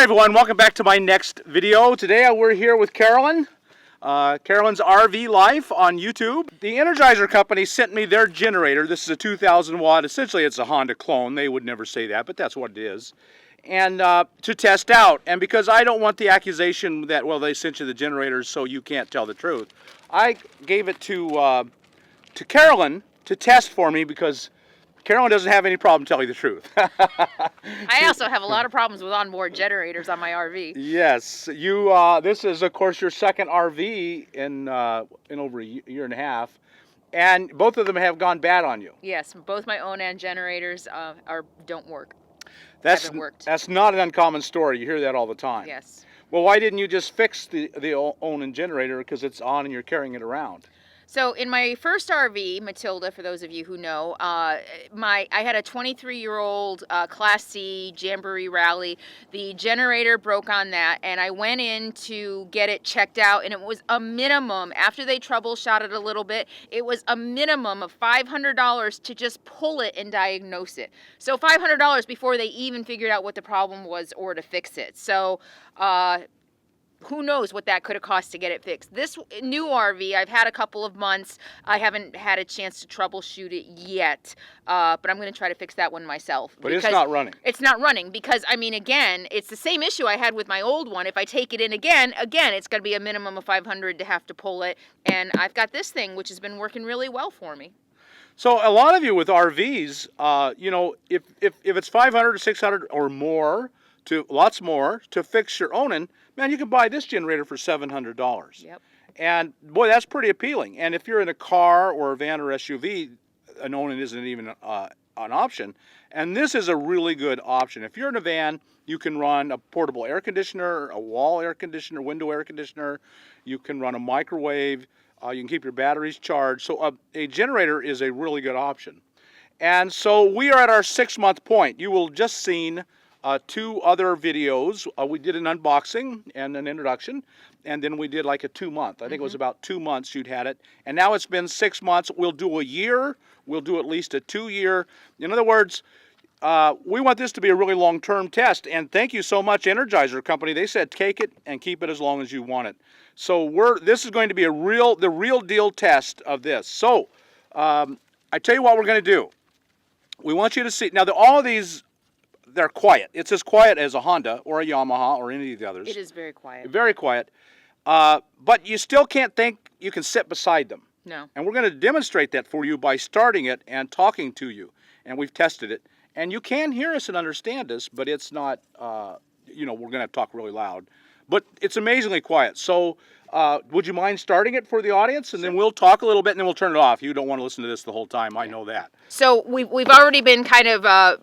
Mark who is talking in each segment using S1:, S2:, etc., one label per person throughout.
S1: Alright everyone, welcome back to my next video. Today we're here with Carolyn. Carolyn's RV Life on YouTube. The Energizer company sent me their generator. This is a 2,000 watt. Essentially it's a Honda clone. They would never say that, but that's what it is. And to test out. And because I don't want the accusation that, well, they sent you the generators so you can't tell the truth, I gave it to Carolyn to test for me because Carolyn doesn't have any problem telling the truth.
S2: I also have a lot of problems with onboard generators on my RV.
S1: Yes, you. This is, of course, your second RV in over a year and a half, and both of them have gone bad on you.
S2: Yes, both my own generators don't work.
S1: That's
S2: worked.
S1: Not an uncommon story. You hear that all the time.
S2: Yes.
S1: Well, why didn't you just fix the own generator because it's on and you're carrying it around?
S2: So in my first RV, Matilda, for those of you who know, I had a 23-year-old Class C Jamboree Rally. The generator broke on that, and I went in to get it checked out, and it was a minimum, after they troubleshot it a little bit, it was a minimum of $500 to just pull it and diagnose it. So $500 before they even figured out what the problem was or to fix it. So who knows what that could have cost to get it fixed. This new RV, I've had a couple of months. I haven't had a chance to troubleshoot it yet, but I'm going to try to fix that one myself.
S1: But it's not running.
S2: It's not running because, I mean, again, it's the same issue I had with my old one. If I take it in again, it's going to be a minimum of $500 to have to pull it. And I've got this thing, which has been working really well for me.
S1: So a lot of you with RVs, you know, if it's $500 or $600 or more, lots more to fix your Onan, man, you can buy this generator for $700.
S2: Yep.
S1: And boy, that's pretty appealing. And if you're in a car or a van or SUV, an Onan isn't even an option. And this is a really good option. If you're in a van, you can run a portable air conditioner, a wall air conditioner, window air conditioner. You can run a microwave. You can keep your batteries charged. So a generator is a really good option. And so we are at our 6-month point. You will just seen 2 other videos. We did an unboxing and an introduction, and then we did like a 2-month. I think it was about 2 months you'd had it, and now it's been 6 months. We'll do a year. We'll do at least a 2-year. In other words, we want this to be a really long-term test, and thank you so much, Energizer company. They said take it and keep it as long as you want it. So this is going to be the real deal test of this. So I tell you what we're going to do. We want you to see now all of these. They're quiet. It's as quiet as a Honda or a Yamaha or any of the others.
S2: It is very quiet.
S1: Very quiet. But you still can't think you can sit beside them.
S2: No.
S1: And we're going to demonstrate that for you by starting it and talking to you. And we've tested it. And you can hear us and understand us, but it's not, you know, we're going to talk really loud. But it's amazingly quiet. So would you mind starting it for the audience? And then we'll talk a little bit and then we'll turn it off. You don't want to listen to this the whole time. I know that.
S2: So we've already been kind of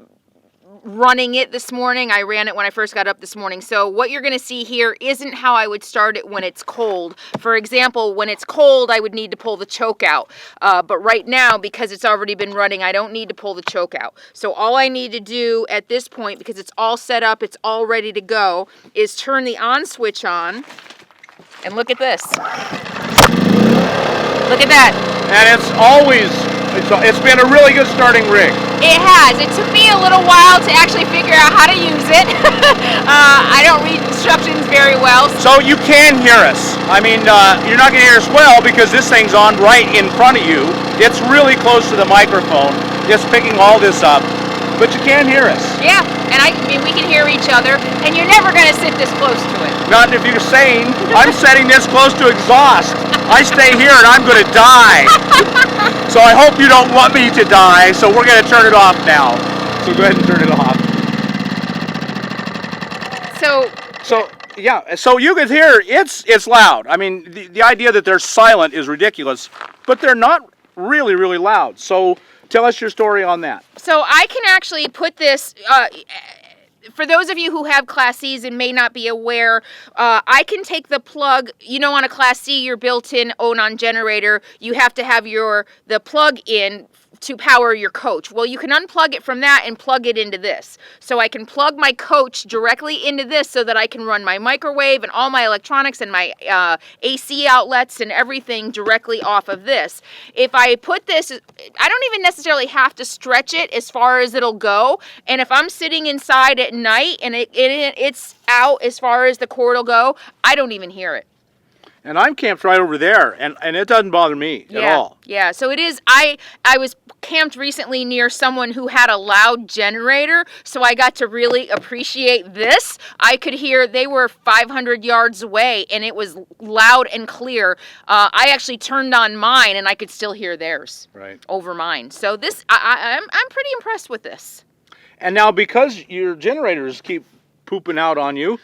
S2: running it this morning. I ran it when I first got up this morning. So what you're going to see here isn't how I would start it when it's cold. For example, when it's cold, I would need to pull the choke out. But right now, because it's already been running, I don't need to pull the choke out. So all I need to do at this point, because it's all set up, it's all ready to go, is turn the on switch on. And look at this. Look at that.
S1: And it's been a really good starting rig.
S2: It has. It took me a little while to actually figure out how to use it. I don't read instructions very well.
S1: So you can hear us. I mean, you're not going to hear us well because this thing's on right in front of you. It's really close to the microphone. It's picking all this up. But you can hear us.
S2: Yeah, and I mean, we can hear each other, and you're never going to sit this close to it.
S1: Not if you're saying, I'm setting this close to exhaust. I stay here and I'm going to die. So I hope you don't want me to die, so we're going to turn it off now. So go ahead and turn it off. So you can hear, it's loud. I mean, the idea that they're silent is ridiculous, but they're not really, really loud. So tell us your story on that.
S2: So I can actually put this, for those of you who have Class Cs and may not be aware, I can take the plug, you know, on a Class C, your built-in Onan generator, you have to have the plug in to power your coach. Well, you can unplug it from that and plug it into this. So I can plug my coach directly into this so that I can run my microwave and all my electronics and my AC outlets and everything directly off of this. If I put this, I don't even necessarily have to stretch it as far as it'll go. And if I'm sitting inside at night and it's out as far as the cord will go, I don't even hear it.
S1: And I'm camped right over there, and it doesn't bother me at all.
S2: Yeah, so it is. I was camped recently near someone who had a loud generator, so I got to really appreciate this. I could hear, they were 500 yards away, and it was loud and clear. I actually turned on mine, and I could still hear theirs over mine. So this, I'm pretty impressed with this.
S1: And now, because your generators keep pooping out on you,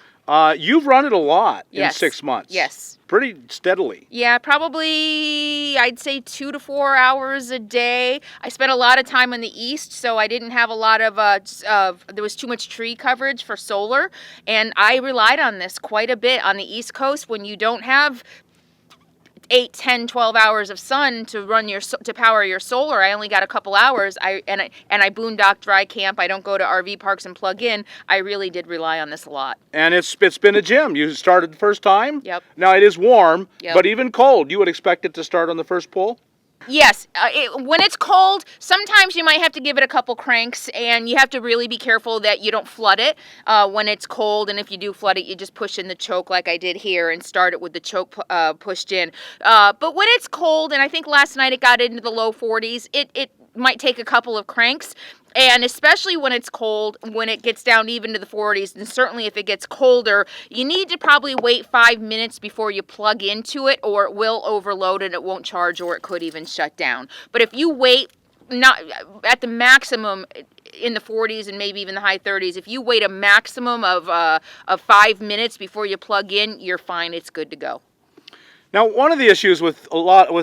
S1: you've run it a lot in 6 months.
S2: Yes.
S1: Pretty steadily.
S2: Yeah, probably, I'd say 2 to 4 hours a day. I spent a lot of time in the east, so I didn't have a lot of, there was too much tree coverage for solar, and I relied on this quite a bit on the East Coast when you don't have 8, 10, 12 hours of sun to run to power your solar. I only got a couple hours. I boondock dry camp. I don't go to RV parks and plug in. I really did rely on this a lot.
S1: And it's been a gem. You started the first time.
S2: Yep.
S1: Now it is warm,
S2: Yep.
S1: but even cold, you would expect it to start on the first pull?
S2: Yes, when it's cold, sometimes you might have to give it a couple cranks, and you have to really be careful that you don't flood it when it's cold. And if you do flood it, you just push in the choke like I did here and start it with the choke pushed in. But when it's cold, and I think last night it got into the low 40s, it might take a couple of cranks. And especially when it's cold, when it gets down even to the 40s, and certainly if it gets colder, you need to probably wait 5 minutes before you plug into it, or it will overload and it won't charge, or it could even shut down. But if you wait, not at the maximum in the 40s and maybe even the high 30s, if you wait a maximum of 5 minutes before you plug in, you're fine. It's good to go.
S1: Now, one of the issues with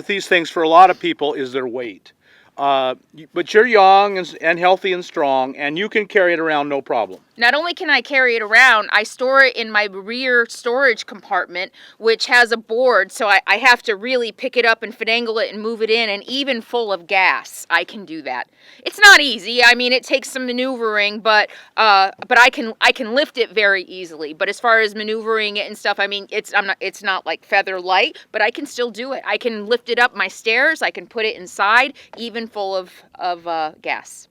S1: these things for a lot of people is their weight. But you're young and healthy and strong, and you can carry it around no problem.
S2: Not only can I carry it around, I store it in my rear storage compartment, which has a board, so I have to really pick it up and finagle it and move it in, and even full of gas, I can do that. It's not easy. I mean, it takes some maneuvering, but I can lift it very easily. But as far as maneuvering it and stuff, I mean, it's not like feather light, but I can still do it. I can lift it up my stairs. I can put it inside, even full of gas.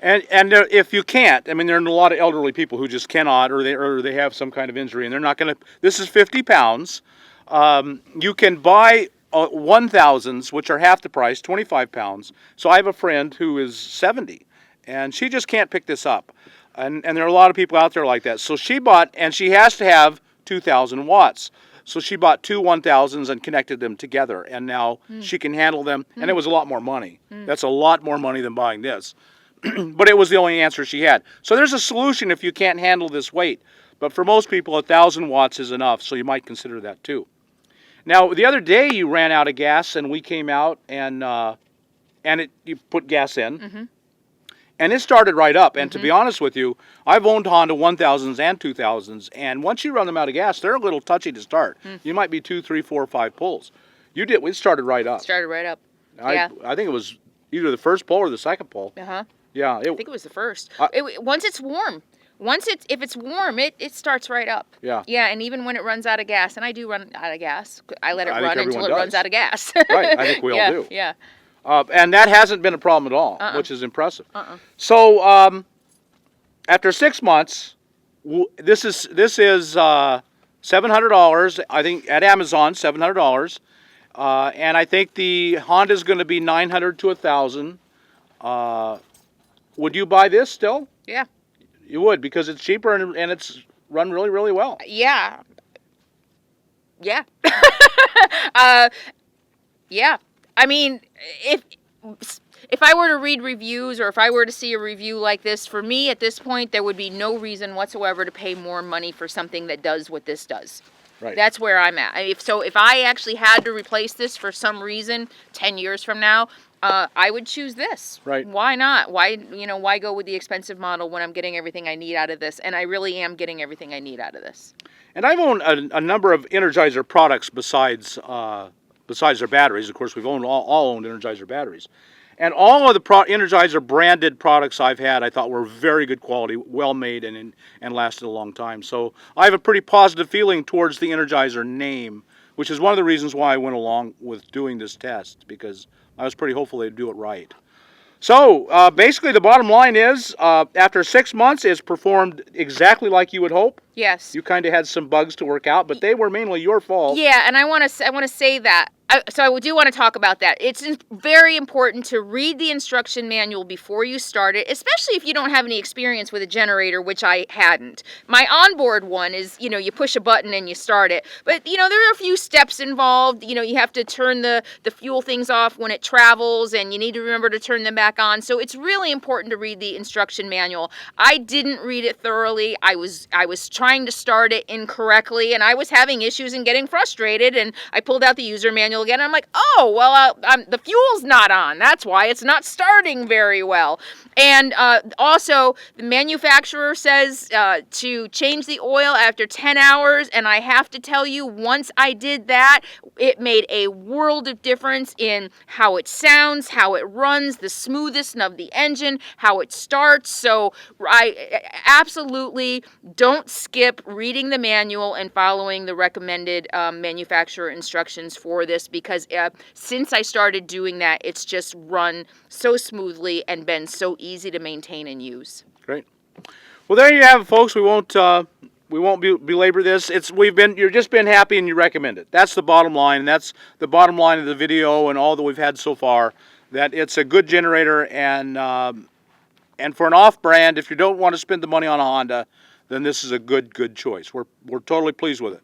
S1: And if you can't, I mean, there are a lot of elderly people who just cannot, or they have some kind of injury, and they're not going to. This is 50 pounds. You can buy 1,000s, which are half the price, 25 pounds. So I have a friend who is 70, and she just can't pick this up. And there are a lot of people out there like that. So she bought, and she has to have 2,000 watts. So she bought 2 1,000s and connected them together, and now she can handle them. And it was a lot more money. That's a lot more money than buying this. But it was the only answer she had. So there's a solution if you can't handle this weight. But for most people, 1,000 watts is enough, so you might consider that too. Now, the other day you ran out of gas, and we came out, and you put gas in, and it started right up. And to be honest with you, I've owned Honda 1,000s and 2,000s, and once you run them out of gas, they're a little touchy to start. You might be 2, 3, 4, 5 pulls. You did. It started right up.
S2: Started right up.
S1: I think it was either the first pull or the second pull. Yeah,
S2: I think it was the first. Once it's warm, if it's warm, it starts right up.
S1: Yeah.
S2: Yeah, and even when it runs out of gas, and I do run out of gas, I let it run until it runs out of gas.
S1: Right, I think we all do.
S2: Yeah.
S1: And that hasn't been a problem at all, which is impressive. So after 6 months, this is $700. I think at Amazon, $700, and I think the Honda is going to be $900 to $1,000. Would you buy this still?
S2: Yeah.
S1: You would, because it's cheaper and it's run really, really well.
S2: Yeah. Yeah. Yeah. I mean, if I were to read reviews, or if I were to see a review like this, for me at this point, there would be no reason whatsoever to pay more money for something that does what this does.
S1: Right.
S2: That's where I'm at. If I actually had to replace this for some reason 10 years from now, I would choose this.
S1: Right.
S2: Why not? Why go with the expensive model when I'm getting everything I need out of this? And I really am getting everything I need out of this.
S1: And I've owned a number of Energizer products besides their batteries. Of course, we've all owned Energizer batteries. And all of the Energizer branded products I've had, I thought were very good quality, well made, and lasted a long time. So I have a pretty positive feeling towards the Energizer name, which is one of the reasons why I went along with doing this test, because I was pretty hopeful they'd do it right. So basically the bottom line is, after 6 months, it's performed exactly like you would hope.
S2: Yes.
S1: You kind of had some bugs to work out, but they were mainly your fault.
S2: Yeah, and I want to say that. So I do want to talk about that. It's very important to read the instruction manual before you start it, especially if you don't have any experience with a generator, which I hadn't. My onboard one is, you push a button and you start it. But, there are a few steps involved. You have to turn the fuel things off when it travels, and you need to remember to turn them back on. So it's really important to read the instruction manual. I didn't read it thoroughly. I was trying to start it incorrectly, and I was having issues and getting frustrated, and I pulled out the user manual again. And I'm like, oh, well, the fuel's not on. That's why it's not starting very well. And also, the manufacturer says to change the oil after 10 hours, and I have to tell you, once I did that, it made a world of difference in how it sounds, how it runs, the smoothness of the engine, how it starts. So I absolutely don't skip reading the manual and following the recommended manufacturer instructions for this, because since I started doing that, it's just run so smoothly and been so easy to maintain and use.
S1: Great. Well, there you have it, folks. We won't belabor this. You've just been happy and you recommend it. That's the bottom line. And that's the bottom line of the video and all that we've had so far. That it's a good generator, and for an off-brand, if you don't want to spend the money on a Honda, then this is a good choice. We're totally pleased with it.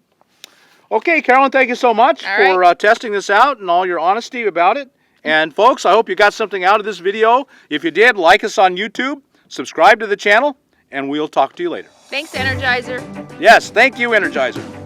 S1: Okay, Carolyn, thank you so much for testing this out and all your honesty about it. And folks, I hope you got something out of this video. If you did, like us on YouTube, subscribe to the channel, and we'll talk to you later.
S2: Thanks, Energizer.
S1: Yes, thank you, Energizer.